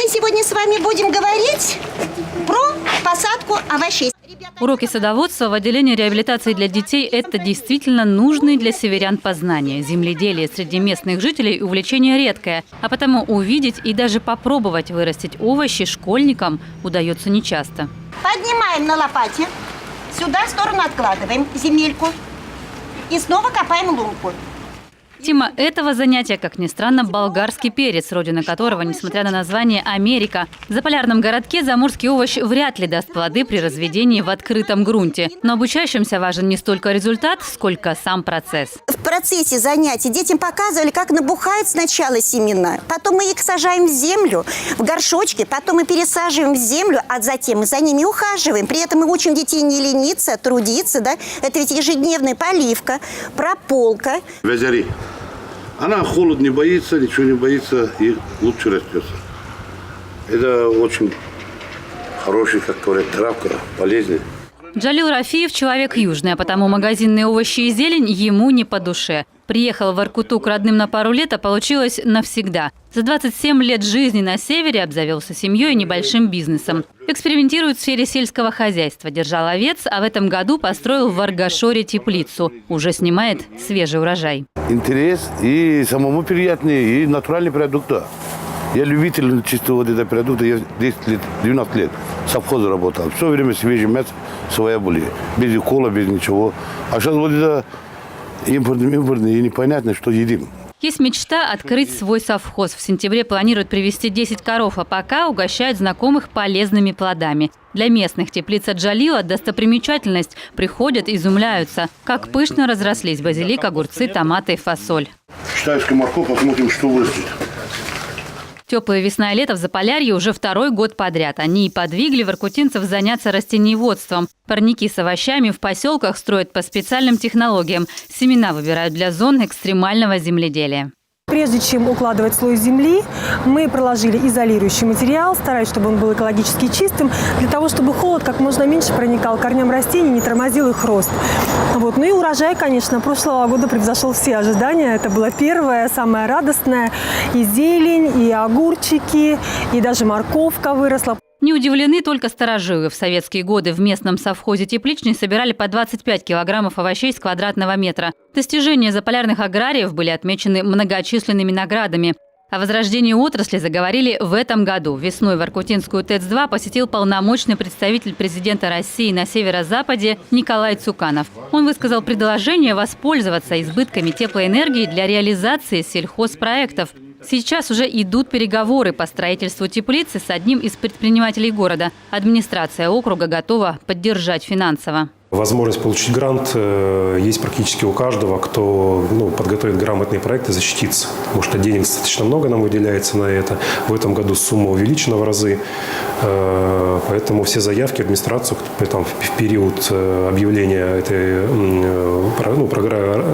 Мы сегодня с вами будем говорить про посадку овощей. Уроки садоводства в отделении реабилитации для детей – это действительно нужные для северян познания. Земледелие среди местных жителей – увлечение редкое, а потому увидеть и даже попробовать вырастить овощи школьникам удается нечасто. Поднимаем на лопате, сюда в сторону откладываем земельку и снова копаем лунку. Тема этого занятия, как ни странно, болгарский перец, родина которого, несмотря на название «Америка». В заполярном городке заморский овощ вряд ли даст плоды при разведении в открытом грунте. Но обучающимся важен не столько результат, сколько сам процесс. В процессе занятий детям показывали, как набухают сначала семена, потом мы их сажаем в землю, в горшочки, потом мы пересаживаем в землю, а затем мы за ними ухаживаем. При этом мы учим детей не лениться, трудиться, да? Это ведь ежедневная поливка, прополка. Вязари. Она холод не боится, ничего не боится и лучше растет. Это очень хороший, как говорят, травка, полезный. Джалил Рафиев – человек южный, а потому магазинные овощи и зелень ему не по душе. Приехал в Воркуту к родным на пару лет, а получилось навсегда. За 27 лет жизни на севере обзавелся семьей и небольшим бизнесом. Экспериментирует в сфере сельского хозяйства, держал овец, а в этом году построил в Варгашоре теплицу. Уже снимает свежий урожай. Интерес и самому приятный, и натуральные продукты. Я любитель чисто вот этого продукта. Я 10 лет, 12 лет в совхозе работал. Все время свежее мясо, своя были. Без укола, без ничего. А сейчас вот это импортное и непонятно, что едим. Есть мечта открыть свой совхоз. В сентябре планируют привезти 10 коров, а пока угощают знакомых полезными плодами. Для местных теплица Джалила – достопримечательность. Приходят, изумляются, как пышно разрослись базилик, огурцы, томаты и фасоль. Китайская морковь, посмотрим, что вырастет. Теплая весна и лето в Заполярье уже второй год подряд. Они и подвигли воркутинцев заняться растениеводством. Парники с овощами в поселках строят по специальным технологиям. Семена выбирают для зон экстремального земледелия. Прежде чем укладывать слой земли, мы проложили изолирующий материал, стараясь, чтобы он был экологически чистым, для того, чтобы холод как можно меньше проникал к корням растений, не тормозил их рост. Вот. Ну и урожай, конечно, прошлого года превзошел все ожидания. Это было первое, самое радостное. И зелень, и огурчики, и даже морковка выросла. Не удивлены только старожилы. В советские годы в местном совхозе «Тепличный» собирали по 25 килограммов овощей с квадратного метра. Достижения заполярных аграриев были отмечены многочисленными наградами. О возрождении отрасли заговорили в этом году. Весной воркутинскую ТЭЦ-2 посетил полномочный представитель президента России на северо-западе Николай Цуканов. Он высказал предложение воспользоваться избытками теплоэнергии для реализации сельхозпроектов. Сейчас уже идут переговоры по строительству теплицы с одним из предпринимателей города. Администрация округа готова поддержать финансово. Возможность получить грант есть практически у каждого, кто подготовит грамотные проекты, защитится. Потому что денег достаточно много нам выделяется на это. В этом году сумма увеличена в разы. Поэтому все заявки в администрацию в период объявления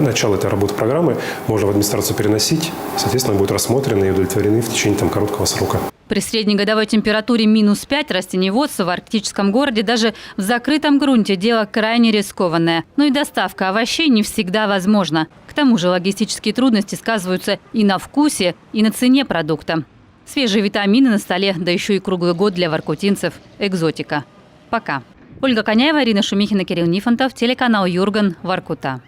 начала этой работы программы можно в администрацию переносить. Соответственно, будут рассмотрены и удовлетворены в течение короткого срока. При среднегодовой температуре -5 растениеводство в арктическом городе даже в закрытом грунте дело крайне рискованное. Но и доставка овощей не всегда возможна. К тому же логистические трудности сказываются и на вкусе, и на цене продукта. Свежие витамины на столе, да еще и круглый год для воркутинцев – экзотика. Пока. Ольга Коняева, Ирина Шумихина, Кирилл Нифонтов, телеканал Юрган, Воркута.